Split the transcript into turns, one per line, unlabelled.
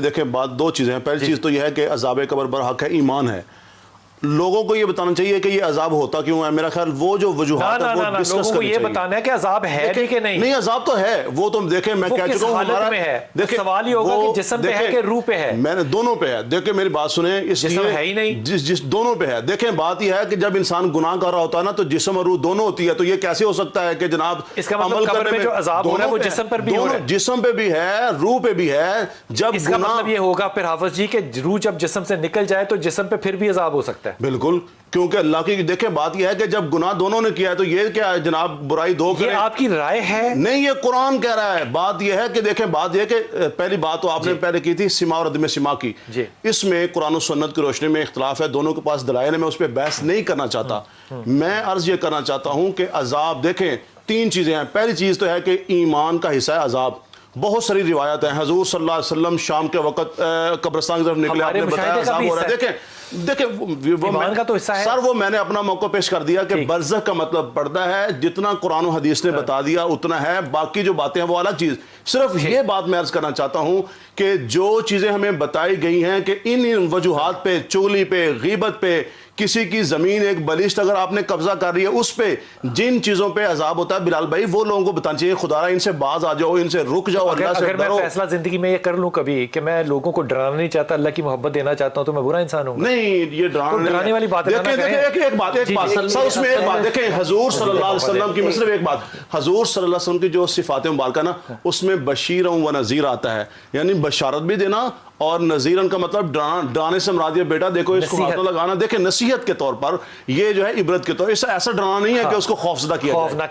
دیکھیں بات دو چیزیں ہیں. پہلی چیز تو یہ ہے کہ عذاب قبر برحق ہے، ایمان ہے. لوگوں کو یہ بتانا چاہیے کہ یہ عذاب ہوتا کیوں ہے. میرا خیال وہ جو وجوہات ہیں وہ ڈسکس
لوگوں کو یہ بتانا ہے کہ عذاب ہے کہ نہیں.
نہیں عذاب تو ہے، وہ تم دیکھیں میں کہہ چکا ہوں
حالت میں ہے. سوال یہ ہوگا کہ جسم پہ ہے کہ روح پہ ہے.
میں نے دونوں پہ ہے. دیکھیں میری بات سنیں، اس
جسم ہے ہی نہیں.
جس دونوں پہ ہے. دیکھیں بات یہ ہے کہ جب انسان گناہ کر رہا ہوتا ہے نا تو جسم اور روح دونوں ہوتی ہے. تو یہ کیسے ہو سکتا ہے کہ جناب
اس کا مطلب قبر میں جو عذاب ہو رہا ہے وہ جسم پر بھی ہو رہا ہے.
جسم پہ بھی ہے، روح پہ بھی ہے. جب
اس کا مطلب یہ ہوگا پھر حافظ جی کہ روح جب جسم سے نکل جائے تو جسم پہ پھر بھی عذاب ہو سکتا ہے.
بالکل، کیونکہ اللہ کی دیکھیں بات یہ ہے کہ جب گناہ دونوں نے کیا ہے تو یہ کیا ہے جناب برائی دو کریں.
یہ آپ کی رائے ہے؟
نہیں، یہ قرآن کہہ رہا ہے. بات یہ ہے کہ دیکھیں بات یہ ہے کہ پہلی بات تو آپ نے پہلے کی تھی سما اور عدم سما کی. اس میں قرآن و سنت کی روشنی میں اختلاف ہے، دونوں کے پاس دلائل ہے. میں اس پہ بحث نہیں کرنا چاہتا. میں عرض یہ کرنا چاہتا ہوں کہ عذاب دیکھیں تین چیزیں ہیں. پہلی چیز تو ہے کہ ایمان کا حصہ ہے عذاب. بہت ساری روایت ہیں. حضور صلی اللہ علیہ وسلم شام کے وقت قبرستان کی طرف نکلے، آپ نے بتایا عذاب ہو رہا ہے. دیکھیں
ایمان کا تو حصہ ہے.
سر وہ میں نے اپنا موقع پیش کر دیا کہ برزخ کا مطلب پردہ ہے. جتنا قرآن و حدیث نے بتا دیا اتنا ہے، باقی جو باتیں ہیں وہ الگ چیز. صرف یہ بات میں عرض کرنا چاہتا ہوں کہ جو چیزیں ہمیں بتائی گئی ہیں کہ ان وجوہات پہ، چغلی پہ، غیبت پہ، کسی کی زمین ایک بلشت اگر آپ نے قبضہ کر رہی ہے اس پہ جن چیزوں پہ عذاب ہوتا ہے، بلال بھائی وہ لوگوں کو بتانا چاہیے خدا را ان سے باز آ جاؤ، ان سے رک جاؤ، اللہ سے ڈرو.
اگر میں فیصلہ زندگی میں یہ کر لوں کبھی کہ میں لوگوں کو ڈرانا نہیں چاہتا، اللہ کی محبت دینا چاہتا ہوں، تو میں برا انسان ہوں.
نہیں، یہ
ڈرانے والی بات ہے.
ایک بات سر اس میں ایک بات دیکھیں، حضور صلی اللہ علیہ وسلم کی صرف ایک بات، حضور صلی اللہ علیہ وسلم کی جو صفات مبارکہ نا اس میں بشیرا و نذیر آتا ہے، یعنی بشارت بھی دینا اور نذیرن کا مطلب ڈرانے سے مراد یہ بیٹا دیکھو اس کو ہاتھ نہ لگانا. دیکھیں نصیحت کے طور پر یہ جو ہے عبرت کے طور، ایسا ڈرانا نہیں ہے کہ اس کو خوفزدہ کیا جائے.